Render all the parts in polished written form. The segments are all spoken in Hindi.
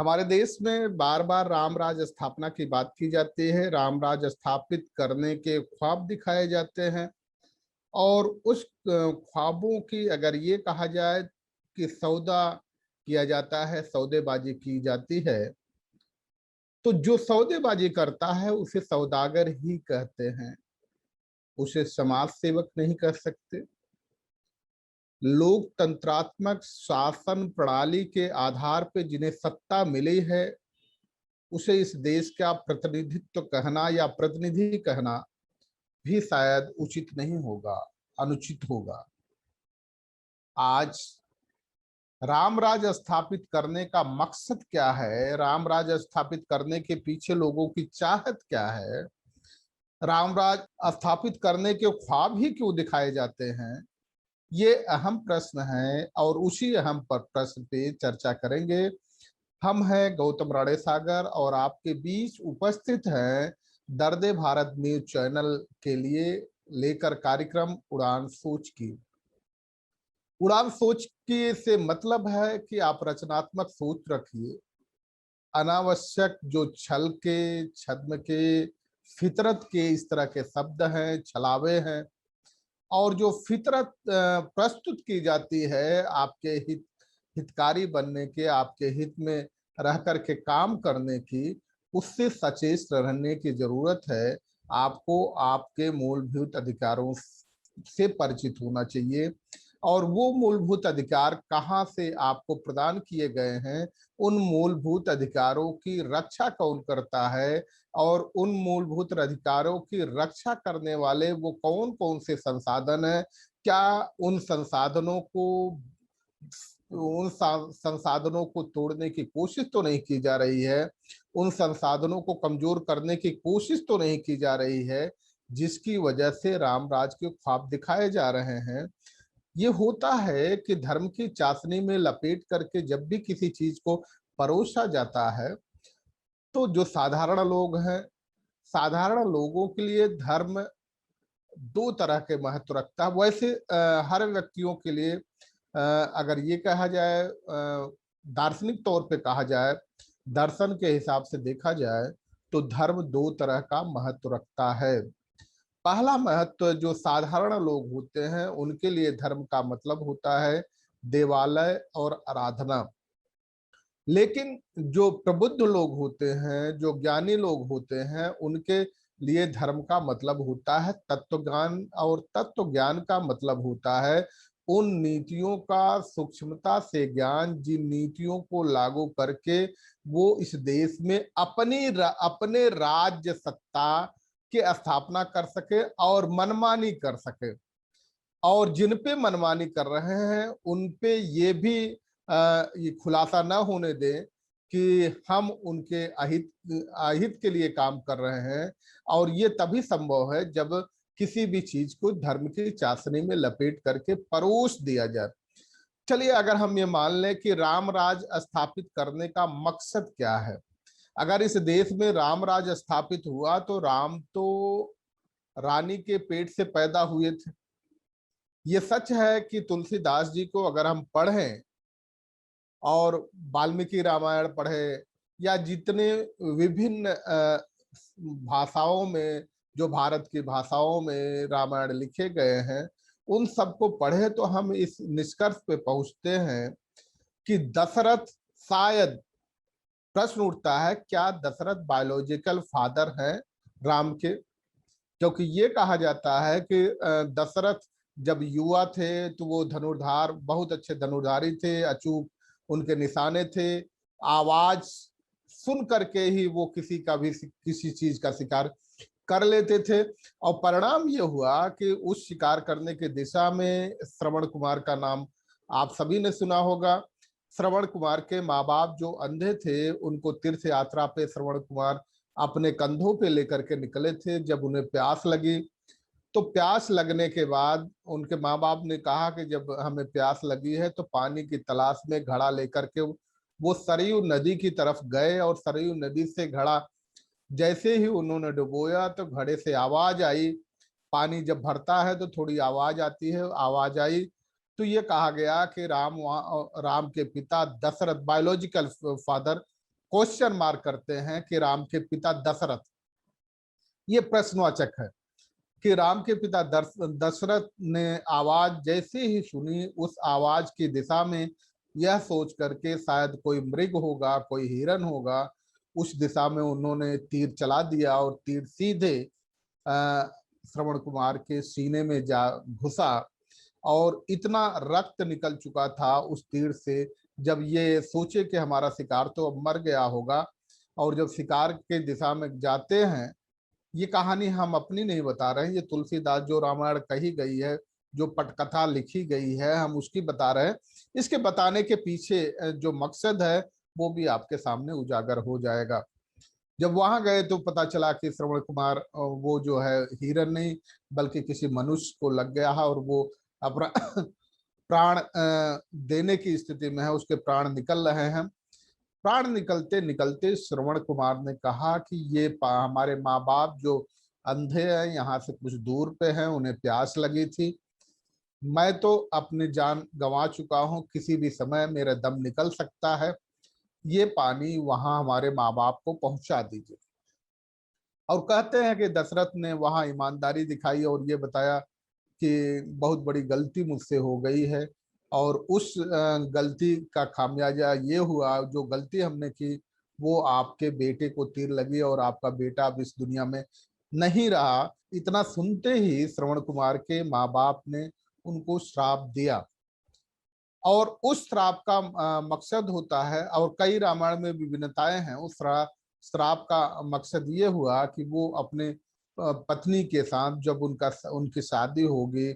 हमारे देश में बार बार राम राज स्थापना की बात की जाती है, राम राज स्थापित करने के ख्वाब दिखाए जाते हैं। और उस ख्वाबों की अगर ये कहा जाए कि सौदा किया जाता है, सौदेबाजी की जाती है, तो जो सौदेबाजी करता है उसे सौदागर ही कहते हैं, उसे समाज सेवक नहीं कह सकते। लोकतंत्रात्मक शासन प्रणाली के आधार पर जिन्हें सत्ता मिली है, उसे इस देश का प्रतिनिधित्व कहना या प्रतिनिधि कहना भी शायद उचित नहीं होगा, अनुचित होगा। आज राम राज स्थापित करने का मकसद क्या है, राम राज स्थापित करने के पीछे लोगों की चाहत क्या है, राम राज स्थापित करने के ख्वाब ही क्यों दिखाए जाते हैं, ये अहम प्रश्न है और उसी अहम पर प्रश्न पे चर्चा करेंगे। हम हैं गौतम राणे सागर और आपके बीच उपस्थित हैं दर्द भारत न्यूज चैनल के लिए लेकर कार्यक्रम उड़ान सोच की। उड़ान सोच की से मतलब है कि आप रचनात्मक सोच रखिए, अनावश्यक जो छल के, छद्म के, फितरत के इस तरह के शब्द हैं, छलावे हैं, और जो फितरत प्रस्तुत की जाती है आपके हितकारी बनने के, आपके हित में रह करके काम करने की, उससे सचेत रहने की जरूरत है। आपको आपके मूलभूत अधिकारों से परिचित होना चाहिए और वो मूलभूत अधिकार कहाँ से आपको प्रदान किए गए हैं, उन मूलभूत अधिकारों की रक्षा कौन करता है और उन मूलभूत अधिकारों की रक्षा करने वाले वो कौन कौन से संसाधन हैं, क्या उन संसाधनों को संसाधनों को तोड़ने की कोशिश तो नहीं की जा रही है, उन संसाधनों को कमजोर करने की कोशिश तो नहीं की जा रही है जिसकी वजह से रामराज के ख्वाब दिखाए जा रहे हैं। ये होता है कि धर्म की चाशनी में लपेट करके जब भी किसी चीज को परोसा जाता है, तो जो साधारण लोग हैं, साधारण लोगों के लिए धर्म दो तरह के महत्व रखता है। वैसे हर व्यक्तियों के लिए अगर ये कहा जाए, दार्शनिक तौर पे कहा जाए, दर्शन के हिसाब से देखा जाए, तो धर्म दो तरह का महत्व रखता है। पहला महत्व जो साधारण लोग होते हैं उनके लिए धर्म का मतलब होता है देवालय और आराधना। लेकिन जो प्रबुद्ध लोग होते हैं, जो ज्ञानी लोग होते हैं, उनके लिए धर्म का मतलब होता है तत्व ज्ञान, और तत्व ज्ञान का मतलब होता है उन नीतियों का सूक्ष्मता से ज्ञान जिन नीतियों को लागू करके वो इस देश में अपने राज्य सत्ता की स्थापना कर सके और मनमानी कर सके। और जिन पे मनमानी कर रहे हैं उन पे ये भी ये खुलासा न होने दें कि हम उनके अहित अहित के लिए काम कर रहे हैं। और ये तभी संभव है जब किसी भी चीज को धर्म की चाशनी में लपेट करके परोस दिया जाए। चलिए, अगर हम ये मान लें कि राम राज स्थापित करने का मकसद क्या है, अगर इस देश में राम राज स्थापित हुआ तो राम तो रानी के पेट से पैदा हुए थे। ये सच है कि तुलसीदास जी को अगर हम पढ़ें और वाल्मीकि रामायण पढ़े या जितने विभिन्न भाषाओं में, जो भारत की भाषाओं में रामायण लिखे गए हैं, उन सबको पढ़े तो हम इस निष्कर्ष पे पहुंचते हैं कि दशरथ, शायद प्रश्न उठता है क्या दशरथ बायोलॉजिकल फादर हैं राम के, क्योंकि ये कहा जाता है कि दशरथ जब युवा थे तो वो धनुर्धार, बहुत अच्छे धनुर्धारी थे, अचूक उनके निशाने थे, आवाज सुन करके ही वो किसी का भी किसी चीज का शिकार कर लेते थे। और परिणाम ये हुआ कि उस शिकार करने की दिशा में श्रवण कुमार का नाम आप सभी ने सुना होगा। श्रवण कुमार के माँ बाप जो अंधे थे, उनको तीर्थ यात्रा पे श्रवण कुमार अपने कंधों पे लेकर के निकले थे। जब उन्हें प्यास लगी तो प्यास लगने के बाद उनके माँ बाप ने कहा कि जब हमें प्यास लगी है तो पानी की तलाश में घड़ा लेकर के वो सरयू नदी की तरफ गए, और सरयू नदी से घड़ा जैसे ही उन्होंने डुबोया तो घड़े से आवाज आई। पानी जब भरता है तो थोड़ी आवाज आती है, आवाज आई तो ये कहा गया कि राम के पिता Dashrath, biological father question mark करते हैं कि राम के पिता दशरथ, ये प्रश्नवाचक है कि राम के पिता दशरथ ने आवाज जैसे ही सुनी, उस आवाज की दिशा में यह सोच करके शायद कोई मृग होगा, कोई हिरन होगा, उस दिशा में उन्होंने तीर चला दिया और तीर सीधे श्रवण कुमार के सीने में जा घुसा और इतना रक्त निकल चुका था उस तीर से। जब ये सोचे कि हमारा शिकार तो अब मर गया होगा, और जब शिकार के दिशा में जाते हैं, ये कहानी हम अपनी नहीं बता रहे हैं, ये तुलसीदास जो रामायण कही गई है, जो पटकथा लिखी गई है, हम उसकी बता रहे हैं। इसके बताने के पीछे जो मकसद है वो भी आपके सामने उजागर हो जाएगा। जब वहां गए तो पता चला कि श्रवण कुमार वो जो है हिरन नहीं बल्कि किसी मनुष्य को लग गया है और वो अपना प्राण देने की स्थिति में है, उसके प्राण निकल रहे हैं। प्राण निकलते निकलते श्रवण कुमार ने कहा कि ये हमारे माँ बाप जो अंधे हैं, यहाँ से कुछ दूर पे हैं, उन्हें प्यास लगी थी, मैं तो अपनी जान गंवा चुका हूँ, किसी भी समय मेरा दम निकल सकता है, ये पानी वहां हमारे माँ बाप को पहुंचा दीजिए। और कहते हैं कि दशरथ ने वहां ईमानदारी दिखाई और ये बताया कि बहुत बड़ी गलती मुझसे हो गई है, और उस गलती का खामियाजा ये हुआ, जो गलती हमने की वो आपके बेटे को तीर लगी और आपका बेटा अब इस दुनिया में नहीं रहा। इतना सुनते ही श्रवण कुमार के माँ बाप ने उनको श्राप दिया, और उस श्राप का मकसद होता है, और कई रामायण में विभिन्नताएं हैं। उस श्राप का मकसद ये हुआ कि वो अपने पत्नी के साथ जब उनकी शादी होगी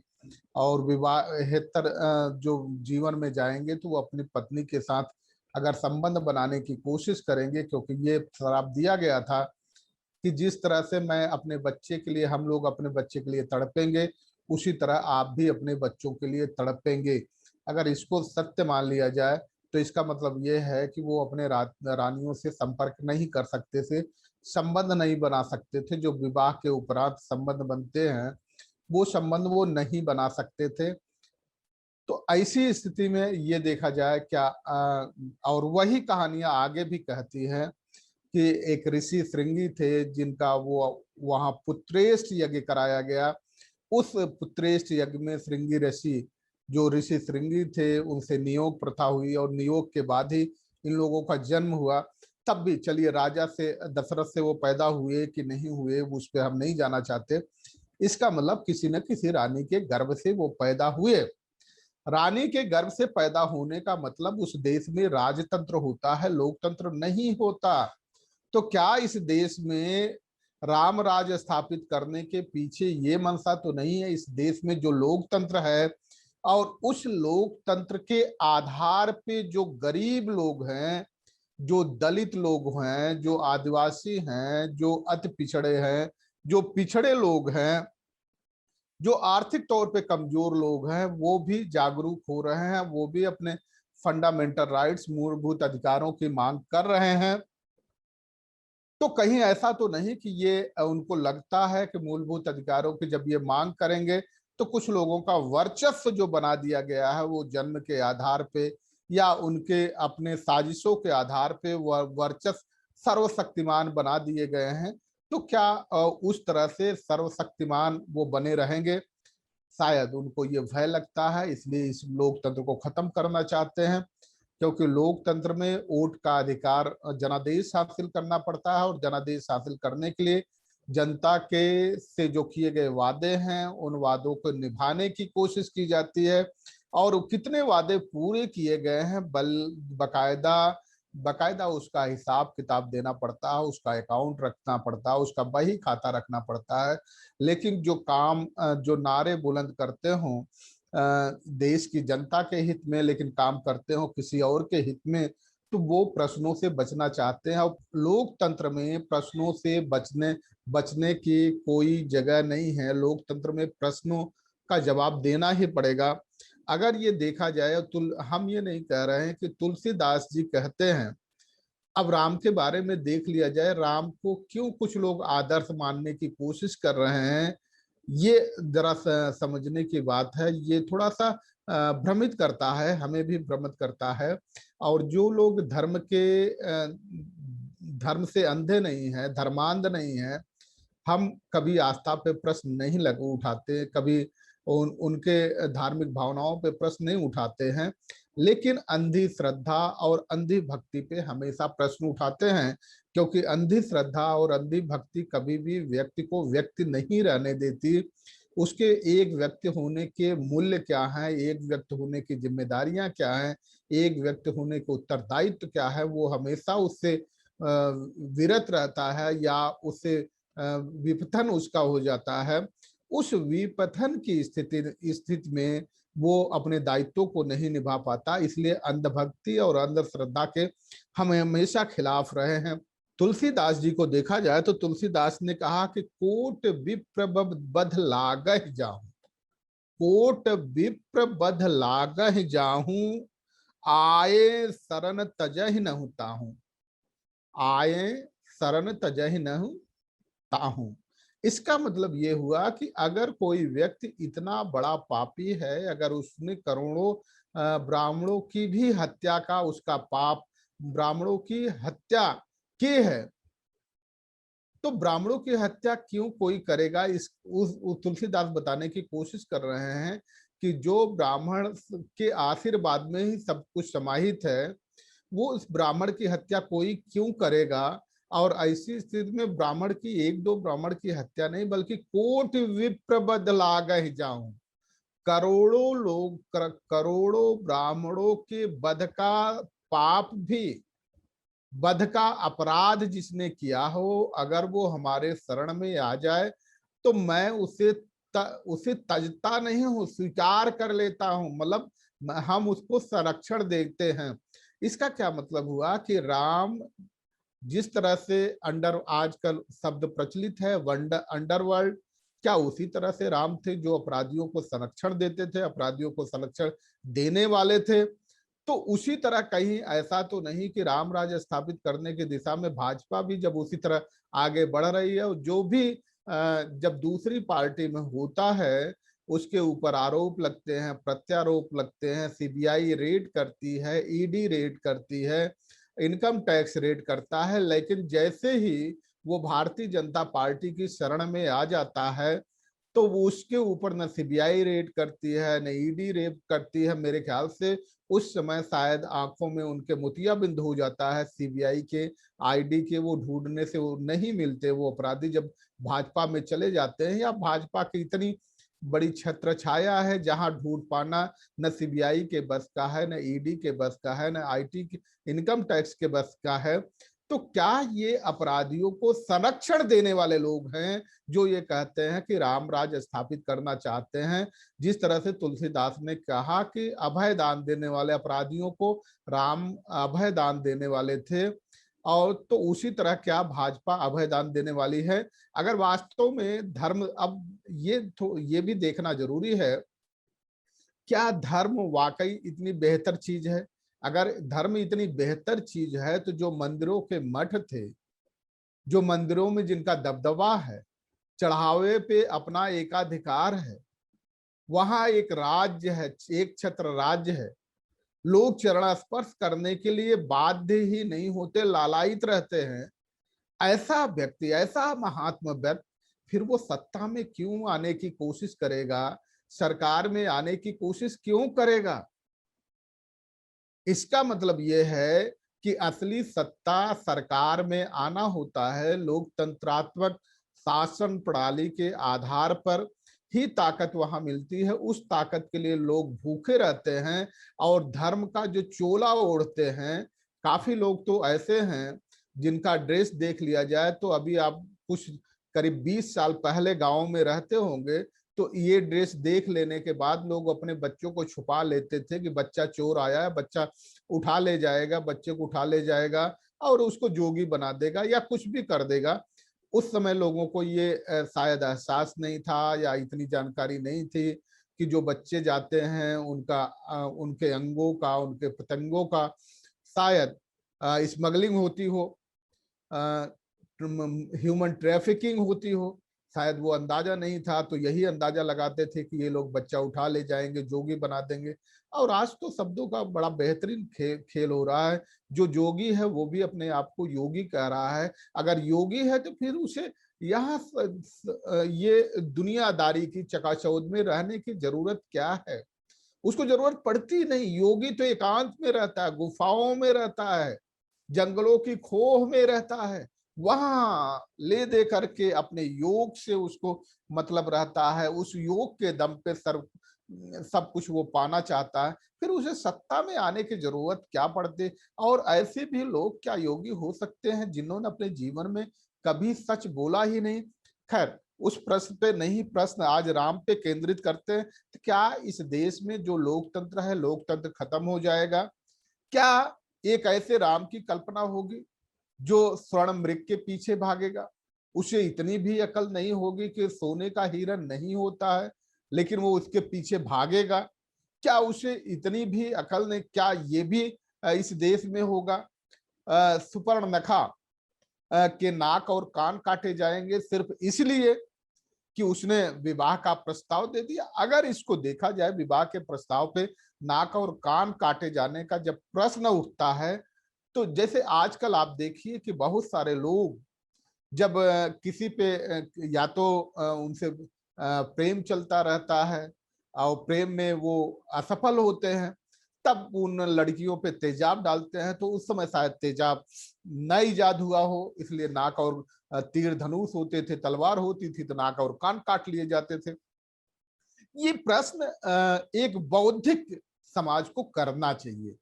और विवाहेतर जो जीवन में जाएंगे, तो वो अपनी पत्नी के साथ अगर संबंध बनाने की कोशिश करेंगे, क्योंकि ये श्राप दिया गया था कि जिस तरह से मैं अपने बच्चे के लिए, हम लोग अपने बच्चे के लिए तड़पेंगे, उसी तरह आप भी अपने बच्चों के लिए तड़पेंगे। अगर इसको सत्य मान लिया जाए तो इसका मतलब ये है कि वो अपने रानियों से संपर्क नहीं कर सकते थे, संबंध नहीं बना सकते थे। जो विवाह के उपरांत संबंध बनते हैं वो संबंध वो नहीं बना सकते थे। तो ऐसी स्थिति में ये देखा जाए क्या, और वही कहानियां आगे भी कहती हैं कि एक ऋषि श्रृंगी थे जिनका वो वहां पुत्रेष्ट यज्ञ कराया गया। उस पुत्रेष्ट यज्ञ में श्रृंगी ऋषि, जो ऋषि श्रृंगी थे, उनसे नियोग प्रथा हुई और नियोग के बाद ही इन लोगों का जन्म हुआ। तब भी चलिए, राजा से दशरथ से वो पैदा हुए कि नहीं हुए उस पर हम नहीं जाना चाहते, इसका मतलब किसी न किसी रानी के गर्भ से वो पैदा हुए। रानी के गर्भ से पैदा होने का मतलब उस देश में राजतंत्र होता है, लोकतंत्र नहीं होता। तो क्या इस देश में राम राज स्थापित करने के पीछे ये मंशा तो नहीं है, इस देश में जो लोकतंत्र है और उस लोकतंत्र के आधार पे जो गरीब लोग हैं, जो दलित लोग हैं, जो आदिवासी हैं, जो अति पिछड़े हैं, जो पिछड़े लोग हैं, जो आर्थिक तौर पे कमजोर लोग हैं, वो भी जागरूक हो रहे हैं, वो भी अपने फंडामेंटल राइट्स, मूलभूत अधिकारों की मांग कर रहे हैं। तो कहीं ऐसा तो नहीं कि ये उनको लगता है कि मूलभूत अधिकारों की जब ये मांग करेंगे तो कुछ लोगों का वर्चस्व जो बना दिया गया है वो जन्म के आधार पे या उनके अपने साजिशों के आधार पे वर्चस्व सर्वशक्तिमान बना दिए गए हैं। तो क्या उस तरह से सर्वशक्तिमान वो बने रहेंगे? शायद उनको ये भय लगता है, इसलिए इस लोकतंत्र को खत्म करना चाहते हैं, क्योंकि लोकतंत्र में वोट का अधिकार जनादेश हासिल करना पड़ता है, और जनादेश हासिल करने के लिए जनता के से जो किए गए वादे हैं उन वादों को निभाने की कोशिश की जाती है। और कितने वादे पूरे किए गए हैं बकायदा बकायदा उसका हिसाब किताब देना पड़ता है, उसका अकाउंट रखना पड़ता है, उसका बही खाता रखना पड़ता है। लेकिन जो काम जो नारे बुलंद करते हों देश की जनता के हित में, लेकिन काम करते हो किसी और के हित में, तो वो प्रश्नों से बचना चाहते हैं। और लोकतंत्र में प्रश्नों से बचने की कोई जगह नहीं है। लोकतंत्र में प्रश्नों का जवाब देना ही पड़ेगा। अगर ये देखा जाए तो हम ये नहीं कह रहे हैं कि तुलसीदास जी कहते हैं। अब राम के बारे में देख लिया जाए, राम को क्यों कुछ लोग आदर्श मानने की कोशिश कर रहे हैं, ये जरा समझने की बात है। ये थोड़ा सा भ्रमित करता है, हमें भी भ्रमित करता है। और जो लोग धर्म से अंधे नहीं है, धर्मांध नहीं है। हम कभी आस्था पे प्रश्न नहीं लग उठाते, कभी उनके धार्मिक भावनाओं पे प्रश्न नहीं उठाते हैं, लेकिन अंधी श्रद्धा और अंधी भक्ति पे हमेशा प्रश्न उठाते हैं, क्योंकि अंधी श्रद्धा और अंधी भक्ति कभी भी व्यक्ति को व्यक्ति नहीं रहने देती। उसके एक व्यक्ति होने के मूल्य क्या है, एक व्यक्ति होने की जिम्मेदारियां क्या हैं, एक व्यक्ति होने के उत्तरदायित्व क्या है, वो हमेशा उससे विरत रहता है या उससे विपथन उसका हो जाता है। उस विपथन की स्थिति में वो अपने दायित्वों को नहीं निभा पाता। इसलिए अंधभक्ति और अंधश्रद्धा के हम हमेशा खिलाफ रहे हैं। तुलसीदास जी को देखा जाए तो तुलसीदास ने कहा कि कोट विप्र बध लागह जाऊं, कोट विप्र बध लागह जाऊं, आए शरण तजहि नहु ताहू, आए शरण तजहि नहु ताहू। इसका मतलब ये हुआ कि अगर कोई व्यक्ति इतना बड़ा पापी है, अगर उसने करोड़ों ब्राह्मणों की भी हत्या का उसका पाप, ब्राह्मणों की हत्या की है, तो ब्राह्मणों की हत्या क्यों कोई करेगा? उस तुलसीदास बताने की कोशिश कर रहे हैं कि जो ब्राह्मण के आशीर्वाद में ही सब कुछ समाहित है, वो उस ब्राह्मण की हत्या कोई क्यों करेगा? और ऐसी स्थिति में ब्राह्मण की, एक दो ब्राह्मण की हत्या नहीं बल्कि कोट विप्र बध लागह जाऊं, करोड़ों लोग, करोड़ों ब्राह्मणों के वध का पाप भी, वध का अपराध जिसने किया हो, अगर वो हमारे शरण में आ जाए तो मैं उसे तजता नहीं हूं, स्वीकार कर लेता हूं। मतलब हम उसको संरक्षण देते हैं। इसका क्या मतलब हुआ कि राम जिस तरह से आजकल शब्द प्रचलित है अंडरवर्ल्ड, क्या उसी तरह से राम थे जो अपराधियों को संरक्षण देते थे, अपराधियों को संरक्षण देने वाले थे? तो उसी तरह कहीं ऐसा तो नहीं कि राम राज्य स्थापित करने की दिशा में भाजपा भी जब उसी तरह आगे बढ़ रही है, जो भी जब दूसरी पार्टी में होता है उसके ऊपर आरोप लगते हैं, प्रत्यारोप लगते हैं, सीबीआई रेड करती है, ईडी रेड करती है, इनकम टैक्स रेड करता है, लेकिन जैसे ही वो भारतीय जनता पार्टी की शरण में आ जाता है तो वो उसके ऊपर न सीबीआई रेड करती है, न ईडी रेड करती है। मेरे ख्याल से उस समय शायद आंखों में उनके मोतिया बिंद हो जाता है सीबीआई के, आईडी के, वो ढूंढने से वो नहीं मिलते। वो अपराधी जब भाजपा में चले जाते हैं, या भाजपा की इतनी बड़ी छत्र छाया है जहां ढूंढ पाना न सीबीआई के बस का है, न ईडी के बस का है, न आईटी के, इनकम टैक्स के बस का है। तो क्या ये अपराधियों को संरक्षण देने वाले लोग हैं जो ये कहते हैं कि राम राज स्थापित करना चाहते हैं? जिस तरह से तुलसीदास ने कहा कि अभय दान देने वाले अपराधियों को राम अभय दान देने वाले थे, और तो उसी तरह क्या भाजपा अभय दान देने वाली है? अगर वास्तव में धर्म, अब ये भी देखना जरूरी है, क्या धर्म वाकई इतनी बेहतर चीज है? अगर धर्म इतनी बेहतर चीज है तो जो मंदिरों के मठ थे, जो मंदिरों में जिनका दबदबा है, चढ़ावे पे अपना एकाधिकार है, वहां एक राज्य है, एक छत्र राज्य है, लोग चरण स्पर्श करने के लिए बाध्य ही नहीं होते, लालायित रहते हैं, ऐसा व्यक्ति, ऐसा महात्मा व्यक्ति फिर वो सत्ता में क्यों आने की कोशिश करेगा, सरकार में आने की कोशिश क्यों करेगा? इसका मतलब यह है कि असली सत्ता सरकार में आना होता है, लोकतंत्रात्मक शासन प्रणाली के आधार पर ही ताकत वहां मिलती है। उस ताकत के लिए लोग भूखे रहते हैं और धर्म का जो चोला ओढ़ते हैं। काफी लोग तो ऐसे हैं जिनका ड्रेस देख लिया जाए तो, अभी आप कुछ करीब 20 साल पहले गांव में रहते होंगे, तो ये ड्रेस देख लेने के बाद लोग अपने बच्चों को छुपा लेते थे कि बच्चा चोर आया है, बच्चा उठा ले जाएगा, बच्चे को उठा ले जाएगा और उसको जोगी बना देगा या कुछ भी कर देगा। उस समय लोगों को ये शायद एहसास नहीं था या इतनी जानकारी नहीं थी कि जो बच्चे जाते हैं उनका उनके अंगों का, उनके पतंगों का शायद स्मगलिंग होती हो, ह्यूमन ट्रैफिकिंग होती हो। शायद वो अंदाजा नहीं था, तो यही अंदाजा लगाते थे कि ये लोग बच्चा उठा ले जाएंगे, जोगी बना देंगे। और आज तो शब्दों का बड़ा बेहतरीन खेल हो रहा है। जो जोगी है वो भी अपने आप को योगी कह रहा है। अगर योगी है तो फिर उसे यहाँ ये दुनियादारी की चकाचौंध में रहने की जरूरत क्या है? उसको जरूरत पड़ती नहीं। योगी तो एकांत में रहता है, गुफाओं में रहता है, जंगलों की खोह में रहता है। वहां ले दे करके अपने योग से उसको मतलब रहता है। उस योग के दम पे सर्व सब कुछ वो पाना चाहता है। फिर उसे सत्ता में आने की जरूरत क्या पड़ती? और ऐसे भी लोग क्या योगी हो सकते हैं जिन्होंने अपने जीवन में कभी सच बोला ही नहीं? खैर, उस प्रश्न पे नहीं, प्रश्न आज राम पे केंद्रित करते हैं। तो क्या इस देश में जो लोकतंत्र है, लोकतंत्र खत्म हो जाएगा? क्या एक ऐसे राम की कल्पना होगी जो स्वर्ण मृग के पीछे भागेगा? उसे इतनी भी अकल नहीं होगी कि सोने का हिरण नहीं होता है, लेकिन वो उसके पीछे भागेगा? क्या उसे इतनी भी अकल नहीं? क्या ये भी इस देश में होगा? सुपर्णनखा के नाक और कान काटे जाएंगे सिर्फ इसलिए कि उसने विवाह का प्रस्ताव दे दिया? अगर इसको देखा जाए, विवाह के प्रस्ताव पे नाक और कान काटे जाने का जब प्रश्न उठता है, तो जैसे आजकल आप देखिए कि बहुत सारे लोग जब किसी पे या तो उनसे प्रेम चलता रहता है और प्रेम में वो असफल होते हैं, तब उन लड़कियों पे तेजाब डालते हैं। तो उस समय शायद तेजाब न इजाद हुआ हो, इसलिए नाक और तीर धनुष होते थे, तलवार होती थी, तो नाक और कान काट लिए जाते थे। ये प्रश्न एक बौद्धिक समाज को करना चाहिए।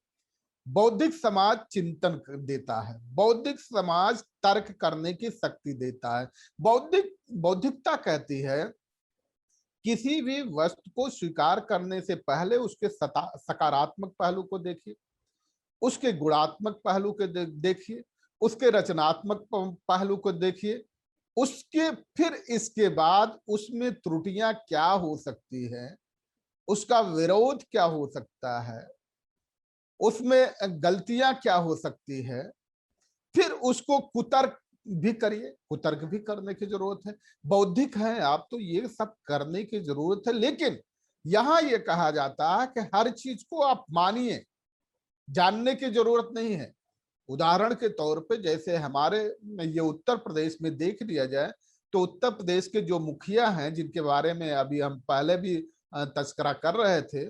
बौद्धिक समाज चिंतन देता है, बौद्धिक समाज तर्क करने की शक्ति देता है। बौद्धिकता कहती है किसी भी वस्तु को स्वीकार करने से पहले उसके सकारात्मक पहलू को देखिए, उसके गुणात्मक पहलू को देखिए, उसके रचनात्मक पहलू को देखिए, उसके फिर इसके बाद उसमें त्रुटियां क्या हो सकती है, उसका विरोध क्या हो सकता है, उसमें गलतियां क्या हो सकती है, फिर उसको कुतर्क भी करिए। कुतर्क भी करने की जरूरत है। बौद्धिक है आप तो ये सब करने की जरूरत है, लेकिन यहां ये कहा जाता है कि हर चीज को आप मानिए, जानने की जरूरत नहीं है। उदाहरण के तौर पे जैसे हमारे ये उत्तर प्रदेश में देख लिया जाए, तो उत्तर प्रदेश के जो मुखिया हैं, जिनके बारे में अभी हम पहले भी तस्करा कर रहे थे,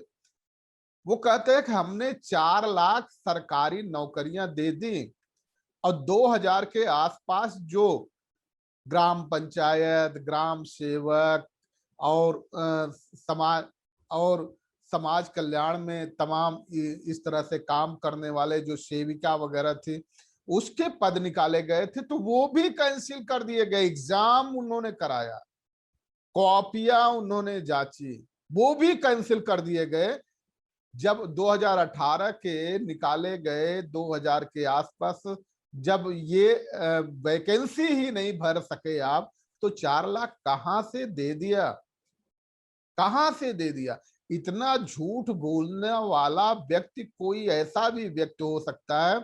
वो कहते हैं कि हमने 4 लाख सरकारी नौकरियां दे दी और 2000 के आसपास जो ग्राम पंचायत, ग्राम सेवक और समाज और समाज कल्याण में तमाम इस तरह से काम करने वाले जो सेविका वगैरह थी, उसके पद निकाले गए थे, तो वो भी कैंसिल कर दिए गए। एग्जाम उन्होंने कराया, कॉपियां उन्होंने जांची, वो भी कैंसिल कर दिए गए। जब 2018 के निकाले गए, 2000 के आसपास जब ये वैकेंसी ही नहीं भर सके आप, तो 4 लाख कहां से दे दिया? कहां से दे दिया? इतना झूठ बोलने वाला व्यक्ति कोई ऐसा भी व्यक्ति हो सकता है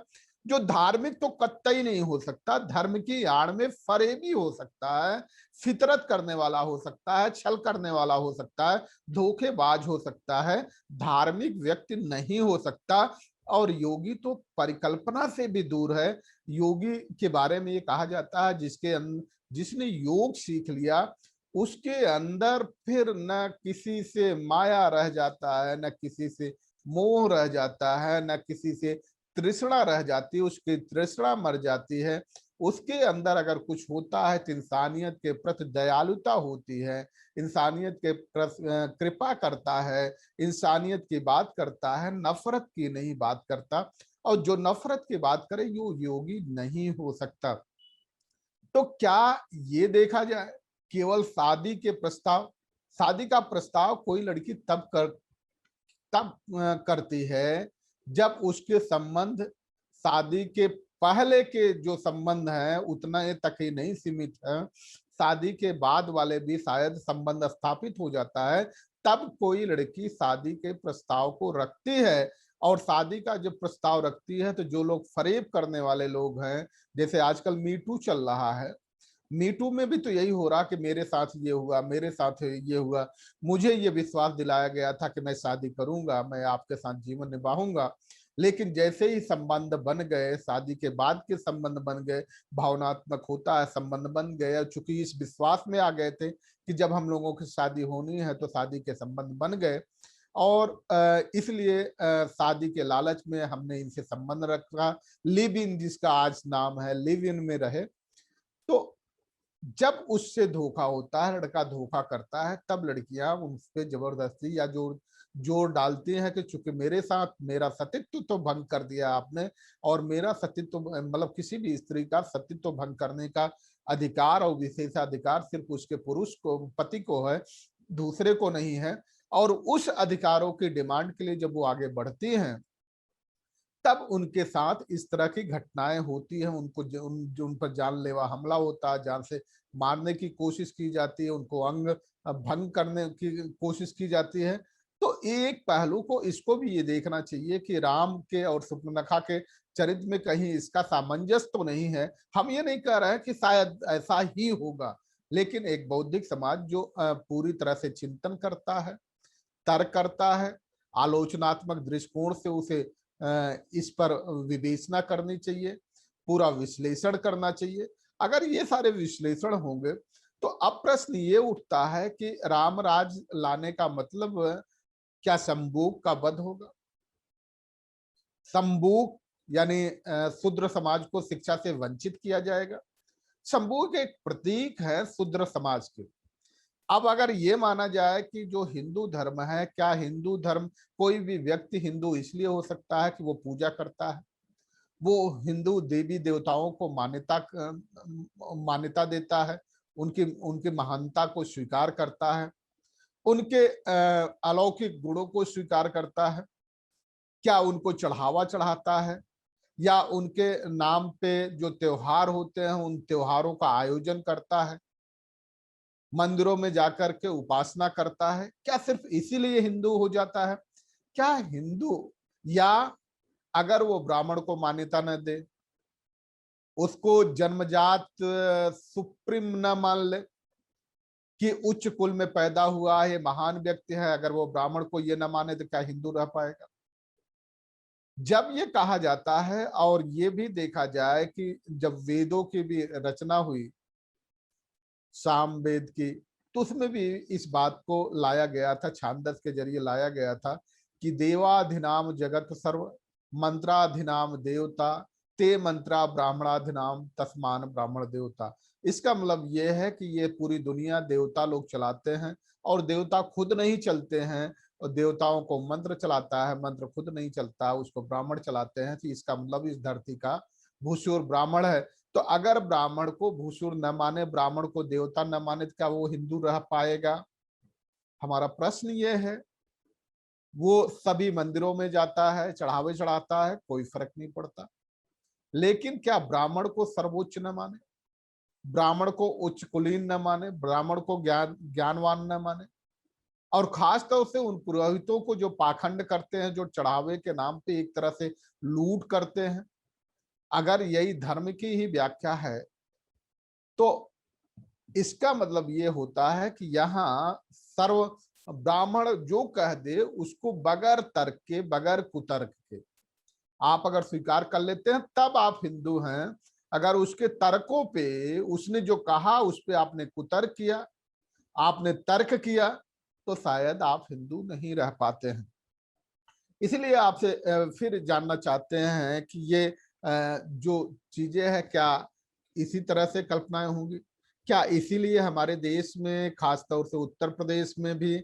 जो धार्मिक तो कतई नहीं हो सकता, धर्म की आड़ में फरेबी हो सकता है, फितरत करने वाला हो सकता है, छल करने वाला हो सकता है, धोखेबाज हो सकता है, धार्मिक व्यक्ति नहीं हो सकता। और योगी तो परिकल्पना से भी दूर है। योगी के बारे में ये कहा जाता है जिसने योग सीख लिया, उसके अंदर फिर न किसी से माया रह जाता है, न किसी से मोह रह जाता है, न किसी से तृष्णा रह जाती है। उसकी तृष्णा मर जाती है। उसके अंदर अगर कुछ होता है तो इंसानियत के प्रति दयालुता होती है, इंसानियत के कृपा करता है, इंसानियत की बात करता है, नफरत की नहीं बात करता। और जो नफरत की बात करे वो योगी नहीं हो सकता। तो क्या ये देखा जाए केवल शादी का प्रस्ताव कोई लड़की तब करती है जब उसके संबंध शादी के पहले के जो संबंध हैं उतना तक ही नहीं सीमित है, शादी के बाद वाले भी शायद संबंध स्थापित हो जाता है, तब कोई लड़की शादी के प्रस्ताव को रखती है। और शादी का जब प्रस्ताव रखती है तो जो लोग फरेब करने वाले लोग हैं, जैसे आजकल मीटू चल रहा है, मीटू में भी तो यही हो रहा कि मेरे साथ ये हुआ, मेरे साथ ये हुआ, मुझे ये विश्वास दिलाया गया था कि मैं शादी करूंगा, मैं आपके साथ जीवन निभाऊंगा, लेकिन जैसे ही संबंध बन गए, शादी के बाद के संबंध बन गए, भावनात्मक होता है, संबंध बन गए, और चूंकि इस विश्वास में आ गए थे कि जब हम लोगों की शादी होनी है तो शादी के संबंध बन गए, और इसलिए शादी के लालच में हमने इनसे संबंध रखा, लिव इन जिसका आज नाम है, लिव इन में रहे। तो जब उससे धोखा होता है, लड़का धोखा करता है, तब लड़कियां उस पे जबरदस्ती या जोर जोर डालती हैं कि चूंकि मेरे साथ मेरा सतीत्व तो भंग कर दिया आपने, और मेरा सतीत्व मतलब किसी भी स्त्री का सतीत्व भंग करने का अधिकार और विशेषाधिकार सिर्फ उसके पुरुष को, पति को है, दूसरे को नहीं है। और उस अधिकारों की डिमांड के लिए जब वो आगे बढ़ती हैं, तब उनके साथ इस तरह की घटनाएं होती हैं, उनको उन पर जानलेवा हमला होता है, जान से मारने की कोशिश की जाती है, उनको अंग भंग करने की कोशिश की जाती है। तो एक पहलू को इसको भी ये देखना चाहिए कि राम के और सुपर्णखा के चरित्र में कहीं इसका सामंजस्य तो नहीं है। हम ये नहीं कह रहे हैं कि शायद ऐसा ही होगा, लेकिन एक बौद्धिक समाज जो पूरी तरह से चिंतन करता है, तर्क करता है, आलोचनात्मक दृष्टिकोण से उसे इस पर विवेचना करनी चाहिए, पूरा विश्लेषण करना चाहिए। अगर ये सारे विश्लेषण होंगे तो अब प्रश्न ये उठता है कि रामराज लाने का मतलब क्या संभोग का वध होगा? संभोग यानी शूद्र समाज को शिक्षा से वंचित किया जाएगा। संभोग एक प्रतीक है शूद्र समाज के। अब अगर ये माना जाए कि जो हिंदू धर्म है, क्या हिंदू धर्म, कोई भी व्यक्ति हिंदू इसलिए हो सकता है कि वो पूजा करता है, वो हिंदू देवी देवताओं को मान्यता देता है, उनकी उनकी महानता को स्वीकार करता है, उनके अलौकिक गुणों को स्वीकार करता है, क्या उनको चढ़ावा चढ़ाता है, या उनके नाम पे जो त्योहार होते हैं उन त्योहारों का आयोजन करता है, मंदिरों में जाकर के उपासना करता है? क्या सिर्फ इसीलिए हिंदू हो जाता है? क्या हिंदू, या अगर वो ब्राह्मण को मान्यता न दे, उसको जन्मजात सुप्रीम न मान ले कि उच्च कुल में पैदा हुआ है, महान व्यक्ति है, अगर वो ब्राह्मण को ये न माने तो क्या हिंदू रह पाएगा? जब ये कहा जाता है, और ये भी देखा जाए कि जब वेदों की भी रचना हुई, साम वेद की, तो उसमें भी इस बात को लाया गया था, छांदस के जरिए लाया गया था कि देवाधिनाम जगत सर्व, मंत्राधिनाम देवता, ते मंत्रा ब्राह्मणाधिनाम तस्मान ब्राह्मण देवता। इसका मतलब यह है कि ये पूरी दुनिया देवता लोग चलाते हैं, और देवता खुद नहीं चलते हैं, और देवताओं को मंत्र चलाता है, मंत्र खुद नहीं चलता, उसको ब्राह्मण चलाते हैं। तो इसका मतलब इस धरती का भूसुर ब्राह्मण है। तो अगर ब्राह्मण को भूसुर न माने, ब्राह्मण को देवता न माने, तो क्या वो हिंदू रह पाएगा? हमारा प्रश्न ये है। वो सभी मंदिरों में जाता है, चढ़ावे चढ़ाता है, कोई फर्क नहीं पड़ता, लेकिन क्या ब्राह्मण को सर्वोच्च न माने, ब्राह्मण को उच्च कुलीन न माने, ब्राह्मण को ज्ञानवान न माने? और खास तौर से उन पुरोहितों को जो पाखंड करते हैं, जो चढ़ावे के नाम पे एक तरह से लूट करते हैं, अगर यही धर्म की ही व्याख्या है, तो इसका मतलब ये होता है कि यहाँ सर्व ब्राह्मण जो कह दे उसको बगैर तर्क के, बगैर कुतर्क के आप अगर स्वीकार कर लेते हैं, तब आप हिंदू हैं। अगर उसके तर्कों पे, उसने जो कहा उस पे आपने कुतर्क किया, आपने तर्क किया, तो शायद आप हिंदू नहीं रह पाते हैं। इसलिए आपसे फिर जानना चाहते हैं कि ये जो चीजें हैं, क्या इसी तरह से कल्पनाएं होंगी? क्या इसीलिए हमारे देश में, खास तौर से उत्तर प्रदेश में भी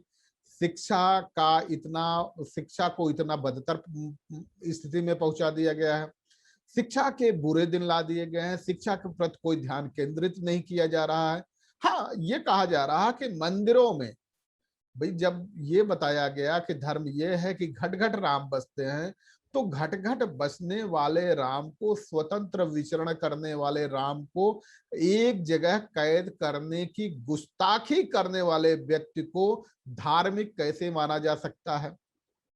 शिक्षा को इतना बदतर स्थिति में पहुंचा दिया गया है? शिक्षा के बुरे दिन ला दिए गए हैं, शिक्षा के प्रति कोई ध्यान केंद्रित नहीं किया जा रहा है। हाँ, ये कहा जा रहा है कि मंदिरों में, भाई जब ये बताया गया कि धर्म ये है कि घट घट राम बसते हैं, तो घट घट बसने वाले राम को, स्वतंत्र विचरण करने वाले राम को एक जगह कैद करने की गुस्ताखी करने वाले व्यक्ति को धार्मिक कैसे माना जा सकता है?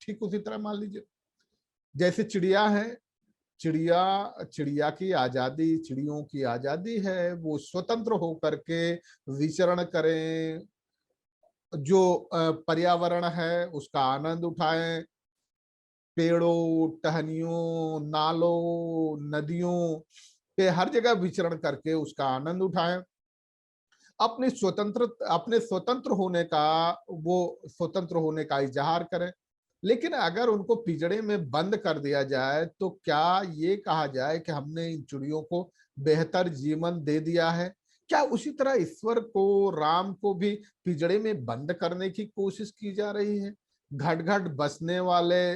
ठीक उसी तरह मान लीजिए, जैसे चिड़िया है, चिड़िया की आजादी, चिड़ियों की आजादी है, वो स्वतंत्र होकर के विचरण करें, जो पर्यावरण है उसका आनंद उठाएं, पेड़ों, टहनियों, नालों, नदियों पे हर जगह विचरण करके उसका आनंद उठाएं, अपने स्वतंत्र होने का, वो स्वतंत्र होने का इजहार करें। लेकिन अगर उनको पिंजड़े में बंद कर दिया जाए तो क्या ये कहा जाए कि हमने इन चिड़ियों को बेहतर जीवन दे दिया है? क्या उसी तरह ईश्वर को, राम को भी पिंजड़े में बंद करने की कोशिश की जा रही है? घट घट बसने वाले,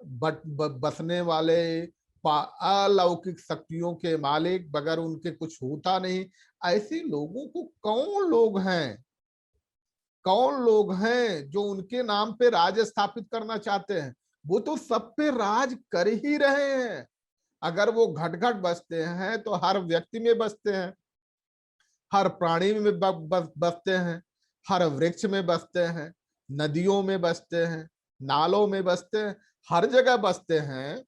बसने वाले, अलौकिक शक्तियों के मालिक, बगैर उनके कुछ होता नहीं, ऐसे लोगों को कौन लोग हैं जो उनके नाम पे राज स्थापित करना चाहते हैं? वो तो सब पे राज कर ही रहे हैं। अगर वो घट घट बसते हैं तो हर व्यक्ति में बसते हैं, हर प्राणी में बसते हैं, हर वृक्ष में बसते हैं, नदियों में बसते हैं, नालों में बसते हैं, हर जगह बसते हैं।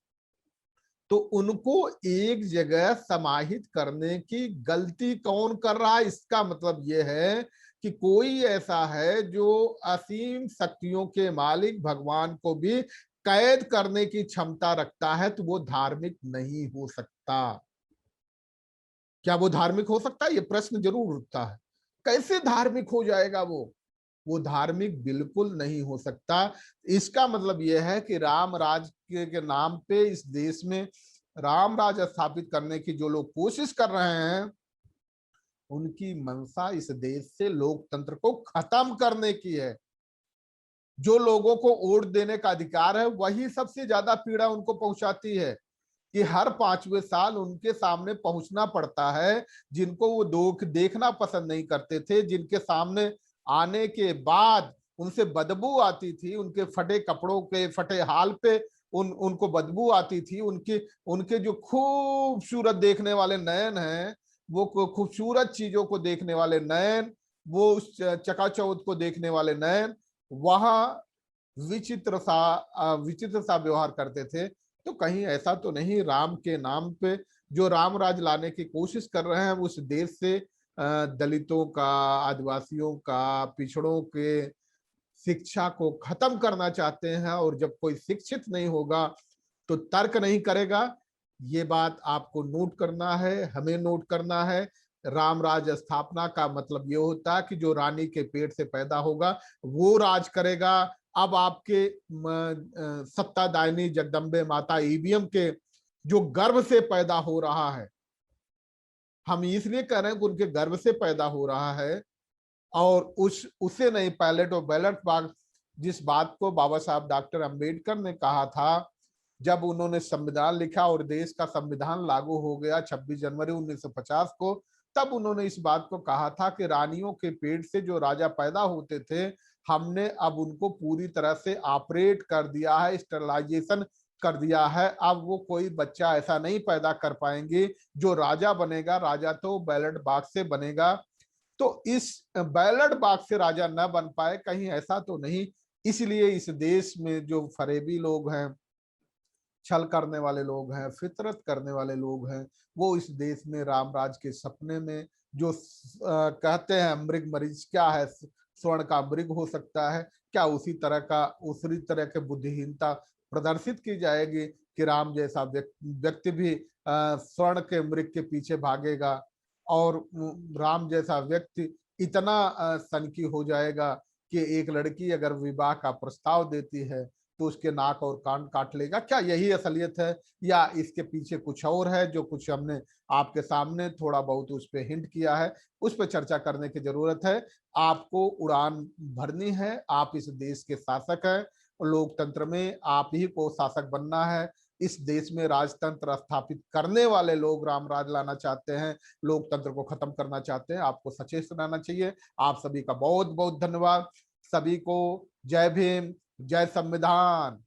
तो उनको एक जगह समाहित करने की गलती कौन कर रहा है? इसका मतलब यह है कि कोई ऐसा है जो असीम शक्तियों के मालिक भगवान को भी कैद करने की क्षमता रखता है, तो वो धार्मिक नहीं हो सकता। क्या वो धार्मिक हो सकता है? ये प्रश्न जरूर उठता है। कैसे धार्मिक हो जाएगा वो धार्मिक बिल्कुल नहीं हो सकता। इसका मतलब यह है कि राम राज के नाम पे इस देश में राम राज स्थापित करने की जो लोग कोशिश कर रहे हैं, उनकी मंशा इस देश से लोकतंत्र को खत्म करने की है। जो लोगों को वोट देने का अधिकार है, वही सबसे ज्यादा पीड़ा उनको पहुंचाती है कि हर 5वें साल उनके सामने पहुंचना पड़ता है, जिनको वो देखना पसंद नहीं करते थे, जिनके सामने आने के बाद उनसे बदबू आती थी, उनके फटे कपड़ों के फटे हाल पे उनको बदबू आती थी, उनके उनके जो खूबसूरत देखने वाले नयन हैं, वो खूबसूरत चीजों को देखने वाले नयन, वो उस चकाचौंध को देखने वाले नयन, वहां विचित्र सा व्यवहार करते थे। तो कहीं ऐसा तो नहीं राम के नाम पे जो राम राज लाने की कोशिश कर रहे हैं, उस देश से दलितों का, आदिवासियों का, पिछड़ों के शिक्षा को खत्म करना चाहते हैं? और जब कोई शिक्षित नहीं होगा तो तर्क नहीं करेगा। ये बात आपको नोट करना है, हमें नोट करना है। राम राज स्थापना का मतलब ये होता है कि जो रानी के पेट से पैदा होगा वो राज करेगा। अब आपके सत्तादायनी जगदम्बे माता ईवीएम के जो गर्भ से पैदा हो रहा है, हम इसलिए कह रहे हैं कि उनके गर्भ से पैदा हो रहा है, और उसे नहीं, पैलेट और बैलेट बाक्स, जिस बात को बाबा साहब डॉक्टर अंबेडकर ने कहा था जब उन्होंने संविधान लिखा और देश का संविधान लागू हो गया 26 जनवरी 1950 को, तब उन्होंने इस बात को कहा था कि रानियों के पेट से जो राजा पैदा होते थे, हमने अब उनको पूरी तरह से ऑपरेट कर दिया है, स्टरलाइजेशन कर दिया है। अब वो कोई बच्चा ऐसा नहीं पैदा कर पाएंगे जो राजा बनेगा। राजा तो बैलेट बॉक्स से बनेगा। तो इस बैलेट बॉक्स से राजा न बन पाए, कहीं ऐसा तो नहीं। इसलिए इस देश में जो फरेबी लोग हैं, छल करने वाले लोग हैं, फितरत करने वाले लोग हैं, वो इस देश में रामराज के सपने में जो कहते हैं मृग मरीज, क्या है स्वर्ण का मृग हो सकता है क्या, उसी तरह के बुद्धिहीनता प्रदर्शित की जाएगी कि राम जैसा व्यक्ति भी स्वर्ण के मृग के पीछे भागेगा, और राम जैसा व्यक्ति इतना सनकी हो जाएगा कि एक लड़की अगर विवाह का प्रस्ताव देती है तो उसके नाक और कान काट लेगा। क्या यही असलियत है, या इसके पीछे कुछ और है जो कुछ हमने आपके सामने थोड़ा बहुत उस पर हिंट किया है? उस पर चर्चा करने की जरूरत है। आपको उड़ान भरनी है। आप इस देश के शासक हैं, लोकतंत्र में आप ही को शासक बनना है। इस देश में राजतंत्र स्थापित करने वाले लोग रामराज लाना चाहते हैं, लोकतंत्र को खत्म करना चाहते हैं। आपको सचेत रहना चाहिए। आप सभी का बहुत बहुत धन्यवाद। सभी को जय भीम, जय संविधान।